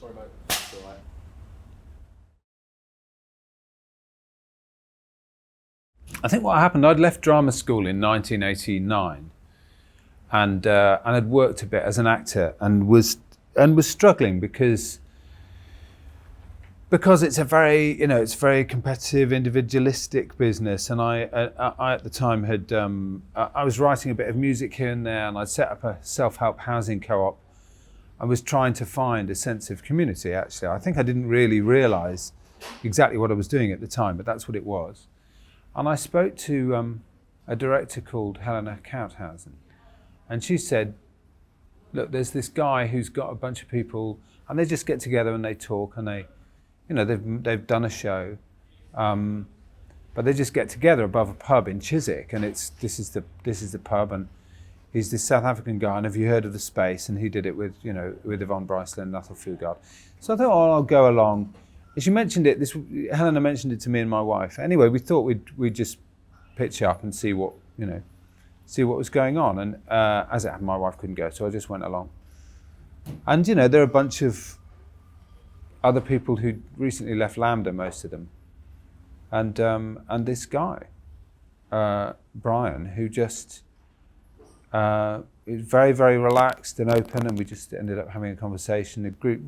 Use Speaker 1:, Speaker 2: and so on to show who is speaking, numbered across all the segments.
Speaker 1: Sorry, mate. It's all right. I think what happened, I'd left drama school in 1989 and had worked a bit as an actor and was struggling because it's a very, it's very competitive, individualistic business. And I at the time had, I was writing a bit of music here and there, and I'd set up a self-help housing co-op. I was trying to find a sense of community, actually. I think I didn't really realise exactly what I was doing at the time, but that's what it was. And I spoke to a director called Helena Kauthausen, and she said, look, there's this guy who's got a bunch of people, and they just get together and they talk, and they've done a show, but they just get together above a pub in Chiswick, and this is the pub, and he's this South African guy, and have you heard of The Space? And he did it with Yvonne Breisler and Nathal Fugard. So I thought, oh, I'll go along. And she mentioned it. Helena mentioned it to me and my wife. Anyway, we thought we'd just pitch up and see what was going on. And as it happened, my wife couldn't go, so I just went along. And there are a bunch of other people who'd recently left LAMDA, most of them, and this guy, Brian, who just was very, very relaxed and open, and we just ended up having a conversation, a group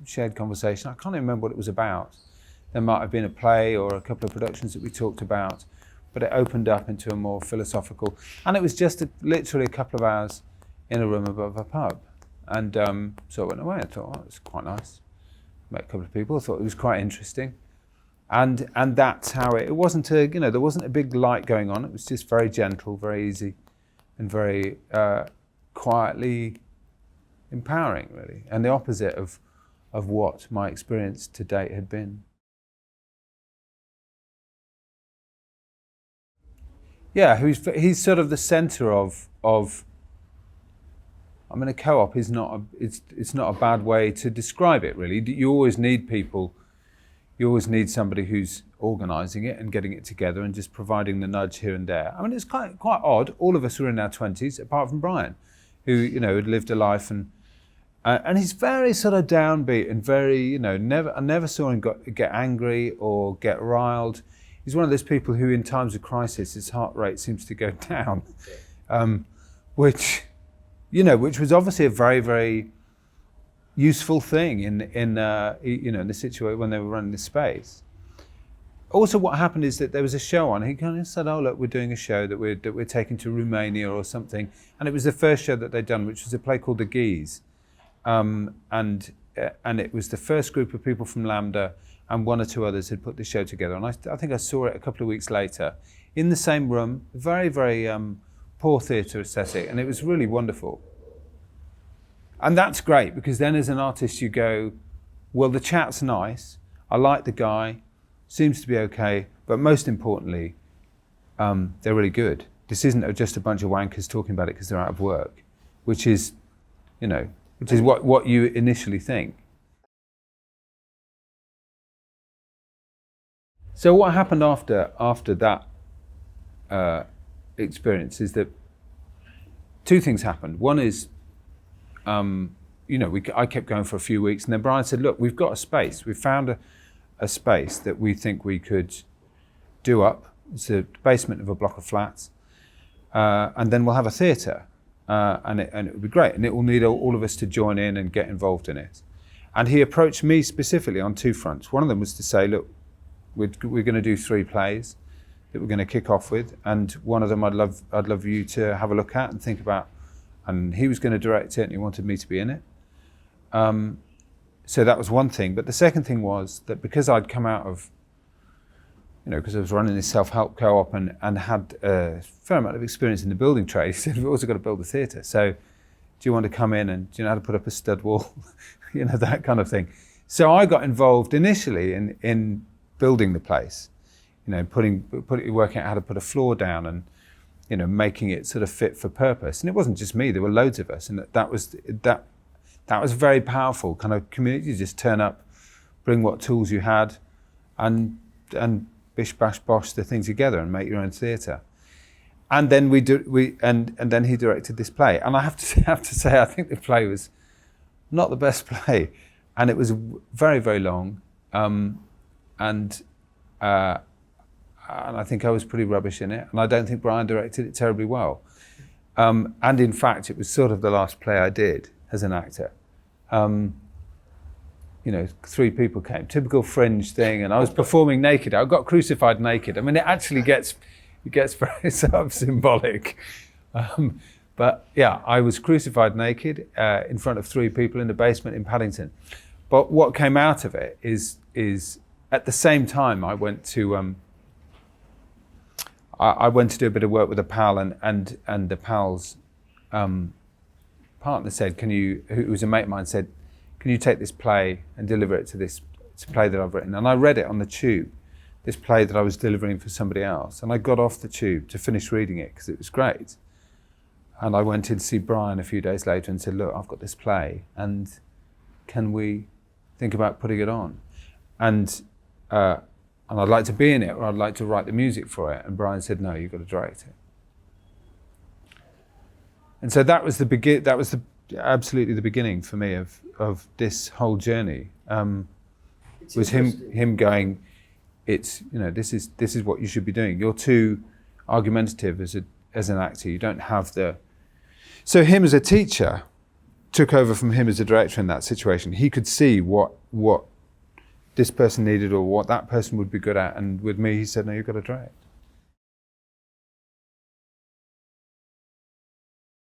Speaker 1: shared conversation. I can't even remember what it was about. There might have been a play or a couple of productions that we talked about, but it opened up into a more philosophical, and it was just literally a couple of hours in a room above a pub. And so I went away. I thought, oh, it's quite nice. Met a couple of people. I thought it was quite interesting, and that's how it wasn't there wasn't a big light going on. It was just very gentle, very easy, and very quietly empowering, really, and the opposite of what my experience to date had been. Yeah, he's sort of the centre of. I mean, a co-op is it's not a bad way to describe it, really. You always need people. You always need somebody who's organising it and getting it together and just providing the nudge here and there. I mean, it's quite odd. All of us were in our 20s, apart from Brian, who had lived a life and he's very sort of downbeat and very I never saw him get angry or get riled. He's one of those people who, in times of crisis, his heart rate seems to go down, which was obviously a very, very useful thing in the situation when they were running the space. Also, what happened is that there was a show on. He kind of said, "Oh, look, we're doing a show that we're taking to Romania or something," and it was the first show that they'd done, which was a play called The Geese, and it was the first group of people from LAMDA, and one or two others had put the show together. And I think I saw it a couple of weeks later in the same room, very, very poor theatre aesthetic, and it was really wonderful. And that's great, because then as an artist you go, well, the chat's nice, I like the guy, seems to be okay, but most importantly, they're really good. This isn't just a bunch of wankers talking about it because they're out of work, which is what you initially think. So what happened after that experience is that two things happened. One is, I kept going for a few weeks, and then Brian said, look, we've got a space. We've found a space that we think we could do up. It's the basement of a block of flats, and then we'll have a theatre, and it would be great, and it will need all of us to join in and get involved in it. And he approached me specifically on two fronts. One of them was to say, look, we're going to do 3 plays that we're going to kick off with, and one of them I'd love you to have a look at and think about. And he was going to direct it, and he wanted me to be in it. So that was one thing. But the second thing was that because I'd come out of, because I was running this self-help co-op and had a fair amount of experience in the building trade, he said, we've also got to build a theatre. So do you want to come in and do you know how to put up a stud wall? That kind of thing. So I got involved initially in building the place, working out how to put a floor down and, making it sort of fit for purpose. And it wasn't just me, there were loads of us. And that was very powerful kind of community. You just turn up, bring what tools you had, and bish bash bosh the thing together and make your own theatre. And then and then he directed this play. And I have to say, I think the play was not the best play. and it was very, very long, and I think I was pretty rubbish in it, and I don't think Brian directed it terribly well. And in fact, it was sort of the last play I did as an actor. 3 people came, typical Fringe thing, and I was performing naked. I got crucified naked. I mean, it actually gets very sort of symbolic. But yeah, I was crucified naked in front of 3 people in the basement in Paddington. But what came out of it is at the same time I went to do a bit of work with a pal, and the pal's partner said, who was a mate of mine, said, can you take this play and deliver it to this play that I've written? And I read it on the tube, this play that I was delivering for somebody else. And I got off the tube to finish reading it because it was great. And I went in to see Brian a few days later and said, look, I've got this play, and can we think about putting it on? And I'd like to be in it, or I'd like to write the music for it. And Brian said, no, you've got to direct it. And so that was absolutely the beginning for me of this whole journey. Was him going, this is what you should be doing. You're too argumentative as an actor. You don't have the. So him as a teacher took over from him as a director in that situation. He could see what this person needed or what that person would be good at, and with me, he said, no, you've got to direct.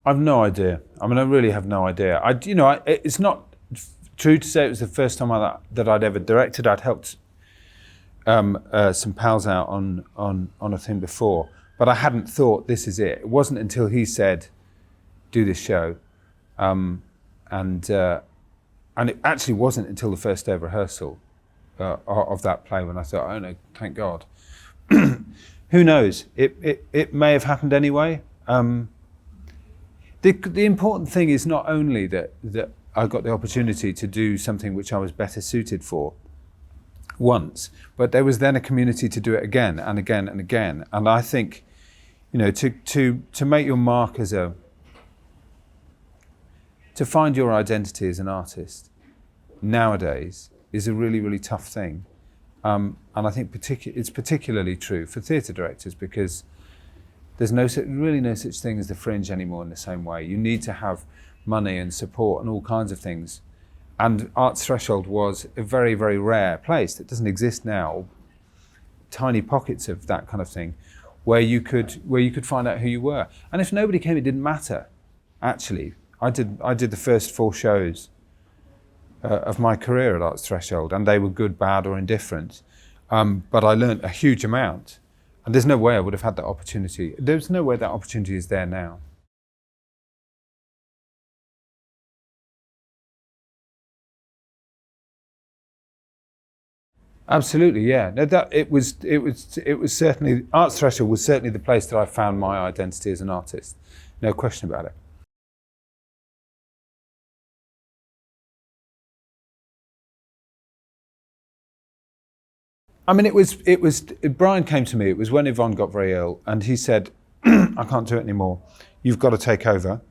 Speaker 1: I've no idea. I mean, I really have no idea. It's not true to say it was the first time that I'd ever directed. I'd helped some pals out on a thing before, but I hadn't thought this is it. It wasn't until he said, do this show, and it actually wasn't until the first day of rehearsal of that play when I thought, oh no, thank God. Who knows? It may have happened anyway. The important thing is not only that I got the opportunity to do something which I was better suited for once, but there was then a community to do it again and again and again. And I think, to make your mark to find your identity as an artist nowadays is a really, really tough thing. And I think it's particularly true for theatre directors, because there's really no such thing as the Fringe anymore in the same way. You need to have money and support and all kinds of things. And Arts Threshold was a very, very rare place that doesn't exist now. Tiny pockets of that kind of thing, where you could find out who you were. And if nobody came, it didn't matter. Actually, I did the first 4 shows of my career at Arts Threshold, and they were good, bad, or indifferent. But I learned a huge amount. And there's no way I would have had that opportunity. There's no way that opportunity is there now. Absolutely, yeah. No, it was certainly, Arts Threshold was certainly the place that I found my identity as an artist. No question about it. I mean, Brian came to me, it was when Yvonne got very ill, and he said, I can't do it anymore. You've got to take over.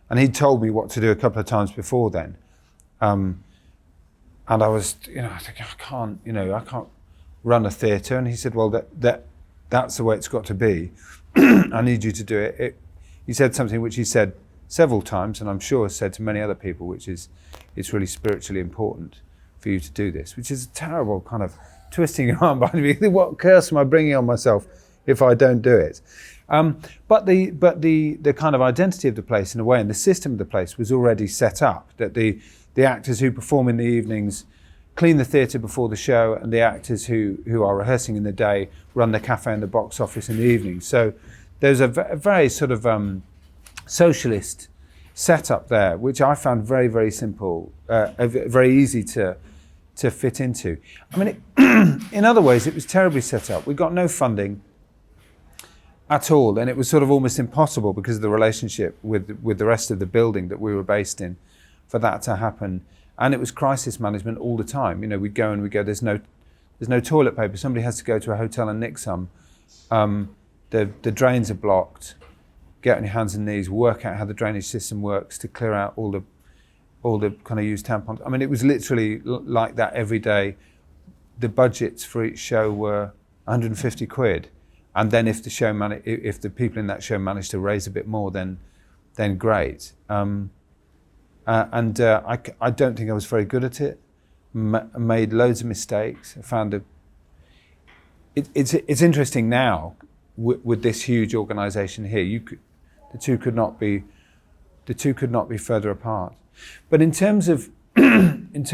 Speaker 1: And he'd told me what to do a couple of times before then. And I was, thinking, I can't run a theatre. And he said, well, that's the way it's got to be. I need you to do it. He said something which he said several times, and I'm sure has said to many other people, which is, it's really spiritually important for you to do this, which is a terrible kind of twisting your arm behind me. What curse am I bringing on myself if I don't do it? But the kind of identity of the place, in a way, and the system of the place was already set up. That the actors who perform in the evenings clean the theatre before the show, and the actors who are rehearsing in the day run the cafe and the box office in the evening. So there's a very sort of socialist setup there, which I found very, very simple, very easy to fit into. I mean, in other ways, it was terribly set up. We got no funding at all, and it was sort of almost impossible because of the relationship with the rest of the building that we were based in for that to happen. And it was crisis management all the time. We'd go and we'd go, there's no toilet paper. Somebody has to go to a hotel and nick some. The drains are blocked. Get on your hands and knees, work out how the drainage system works to clear out all all the kind of used tampons. I mean, it was literally like that every day. The budgets for each show were 150 quid. And then if the people in that show managed to raise a bit more, then great. I don't think I was very good at it. Made loads of mistakes. I found it's interesting now with this huge organisation here. The two could not be further apart. But in terms of and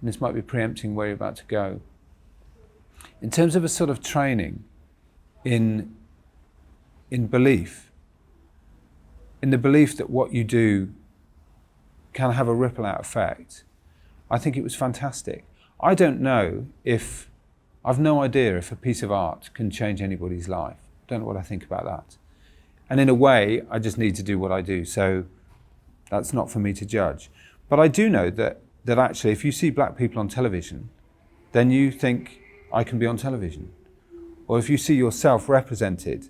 Speaker 1: this might be preempting where you're about to go. In terms of a sort of training in belief, in the belief that what you do can have a ripple out effect, I think it was fantastic. I don't know I've no idea if a piece of art can change anybody's life. Don't know what I think about that. And in a way, I just need to do what I do, so that's not for me to judge. But I do know that actually, if you see black people on television, then you think, I can be on television. Or if you see yourself represented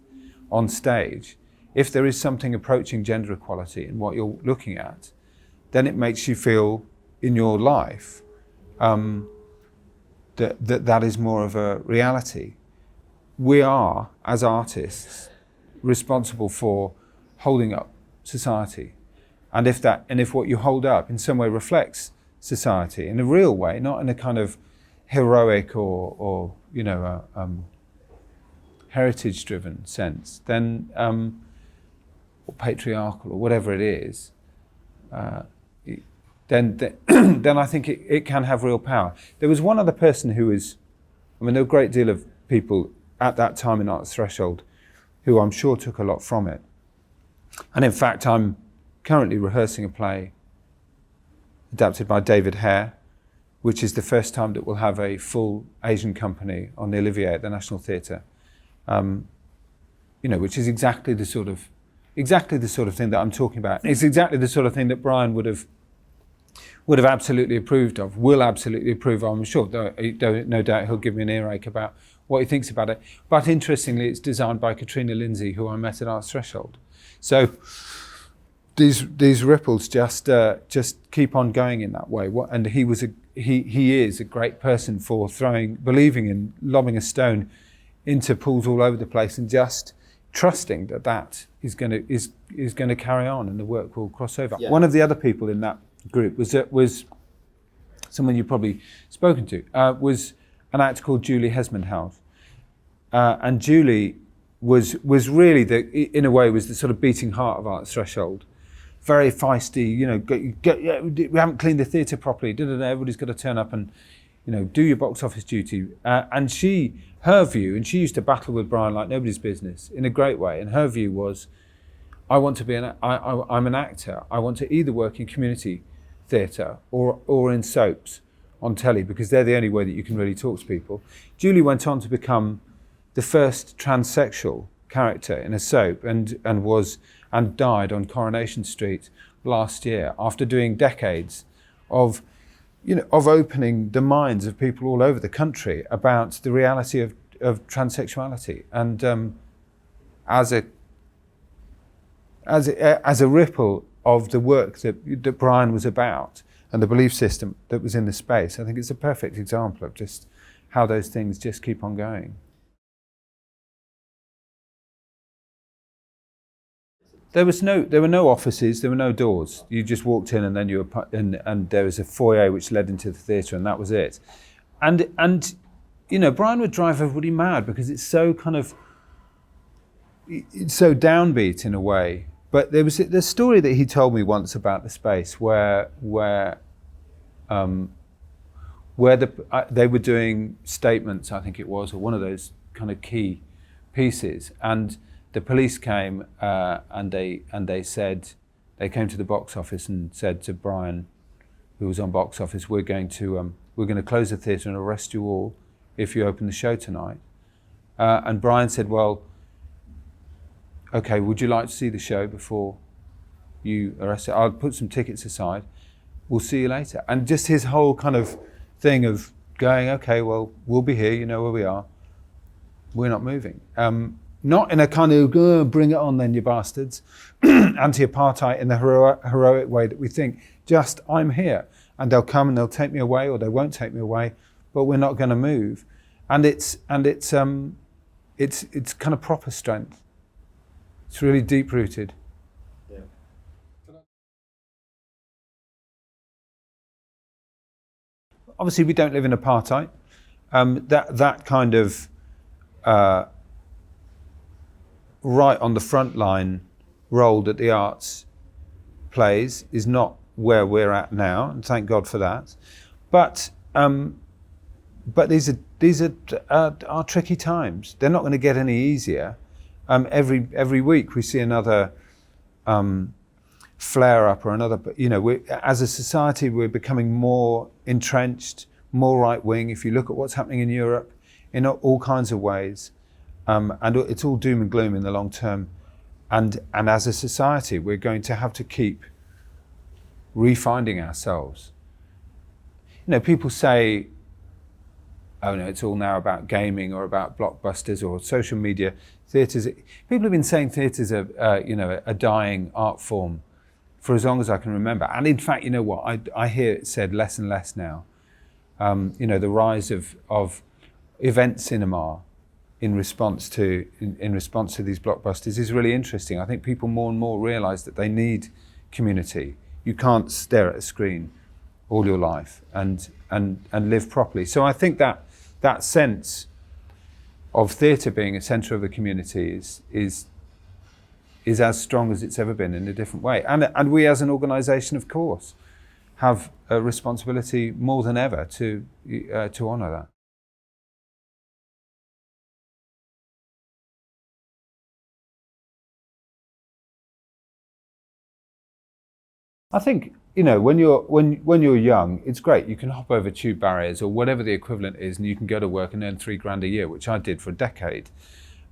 Speaker 1: on stage, if there is something approaching gender equality in what you're looking at, then it makes you feel in your life that is more of a reality. We are, as artists, responsible for holding up society. And if what you hold up in some way reflects society in a real way, not in a kind of heroic or heritage-driven sense, then or patriarchal or whatever it is, then I think it can have real power. There was one other person there were a great deal of people at that time in Arts Threshold who I'm sure took a lot from it. And in fact, I'm currently rehearsing a play adapted by David Hare, which is the first time that we'll have a full Asian company on the Olivier at the National Theatre, which is exactly the sort of thing that I'm talking about. It's exactly the sort of thing that Brian would have absolutely approved of, will absolutely approve of, I'm sure, no doubt he'll give me an earache about what he thinks about it. But interestingly, it's designed by Katrina Lindsay, who I met at Arts Threshold. So these ripples just keep on going in that way. And he is a great person for believing in lobbing a stone into pools all over the place and just trusting that is going to carry on and the work will cross over. Yeah. One of the other people in that group was someone you've probably spoken to, was an actor called Julie Hesmondhalgh. And Julie was really in a way was the sort of beating heart of Arts Threshold. Very feisty, we haven't cleaned the theatre properly, everybody's got to turn up and, do your box office duty. And her view, and she used to battle with Brian like nobody's business in a great way, and her view was, I'm an actor, I want to either work in community theatre or in soaps on telly, because they're the only way that you can really talk to people. Julie went on to become the first transsexual character in a soap and died on Coronation Street last year after doing decades of opening the minds of people all over the country about the reality of transsexuality. And as a ripple of the work that Brian was about and the belief system that was in the space, I think it's a perfect example of just how those things just keep on going. There were no offices, there were no doors. You just walked in and then you were and there was a foyer which led into the theatre, and that was it. And Brian would drive everybody mad because it's so downbeat in a way. But there was the story that he told me once about the space where they were doing statements, I think it was, or one of those kind of key pieces, and the police came and they said, they came to the box office and said to Brian, who was on box office, we're going to close the theatre and arrest you all if you open the show tonight. And Brian said, well, okay, would you like to see the show before you arrest it? I'll put some tickets aside. We'll see you later. And just his whole kind of thing of going, okay, well, we'll be here, you know where we are. We're not moving. Not in a kind of, bring it on then, you bastards, anti-apartheid in the heroic way that we think. Just, I'm here, and they'll come and they'll take me away, or they won't take me away, but we're not going to move. And it's kind of proper strength. It's really deep-rooted.
Speaker 2: Yeah.
Speaker 1: Obviously, we don't live in apartheid. That kind of right on the front line role that the arts plays is not where we're at now, and thank God for that. But these are tricky times. They're not going to get any easier. Every week we see another flare up or another. As a society, we're becoming more entrenched, more right wing. If you look at what's happening in Europe, in all kinds of ways. And it's all doom and gloom in the long term. And as a society, we're going to have to keep refinding ourselves. People say, oh no, it's all now about gaming or about blockbusters or social media. Theatres. People have been saying theatres are, a dying art form for as long as I can remember. And in fact, you know what? I hear it said less and less now. The rise of event cinema in response to these blockbusters is really interesting. I think people more and more realise that they need community. You can't stare at a screen all your life and live properly. So I think that sense of theatre being a centre of a community is as strong as it's ever been in a different way. And we as an organisation, of course, have a responsibility more than ever to honour that. I think when you're young, it's great. You can hop over tube barriers or whatever the equivalent is, and you can go to work and earn $3,000 a year, which I did for a decade.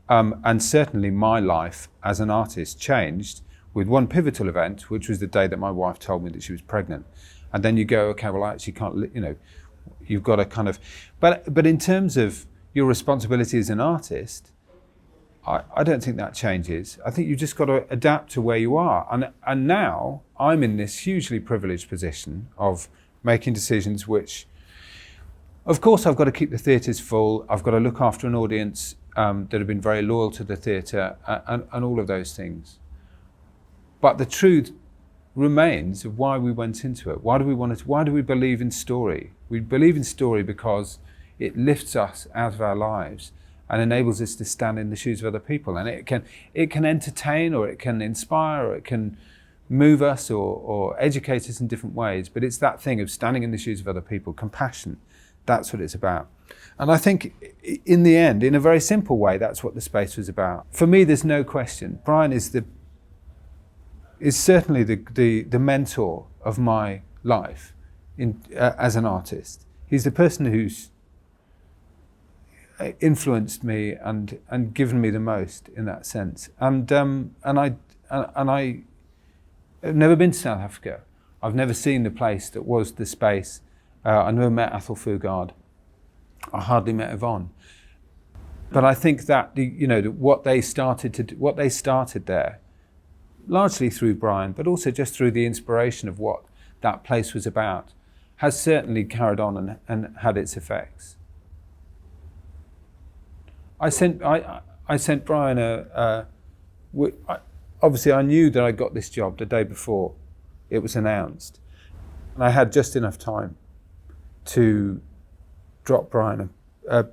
Speaker 1: And certainly my life as an artist changed with one pivotal event, which was the day that my wife told me that she was pregnant. And then you go, okay, well, I actually can't. You've got to kind of. But in terms of your responsibility as an artist, I don't think that changes. I think you've just got to adapt to where you are. And now I'm in this hugely privileged position of making decisions which, of course, I've got to keep the theatres full. I've got to look after an audience that have been very loyal to the theatre and all of those things. But the truth remains of why we went into it. Why do we believe in story? We believe in story because it lifts us out of our lives and enables us to stand in the shoes of other people. And it can entertain, or it can inspire, or it can move us or educate us in different ways. But it's that thing of standing in the shoes of other people, compassion. That's what it's about. And I think in the end, in a very simple way, that's what the space was about. For me, there's no question. Brian is certainly the mentor of my life as an artist. He's the person who's influenced me and given me the most in that sense. And I've never been to South Africa. I've never seen the place that was the space. I never met Athol Fugard. I hardly met Yvonne. But I think that what they started there, largely through Brian, but also just through the inspiration of what that place was about, has certainly carried on and had its effects. I sent Brian obviously I knew that I got this job the day before it was announced, and I had just enough time to drop Brian a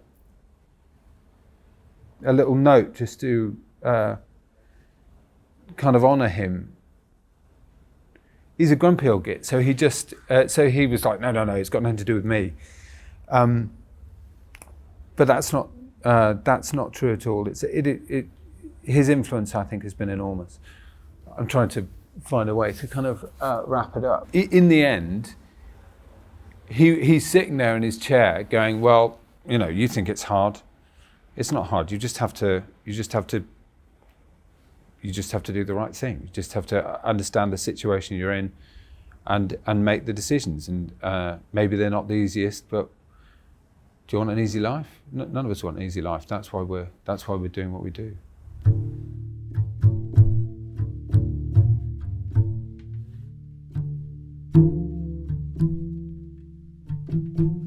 Speaker 1: little note just to kind of honour him. He's a grumpy old git, so he was like, no, it's got nothing to do with me. But that's not true at all. His influence, I think, has been enormous. I'm trying to find a way to kind of wrap it up. In the end, he's sitting there in his chair going, well, you think it's hard. It's not hard. You just have to do the right thing. You just have to understand the situation you're in and make the decisions. And maybe they're not the easiest, but do you want an easy life? None of us want an easy life. That's why we're doing what we do. you.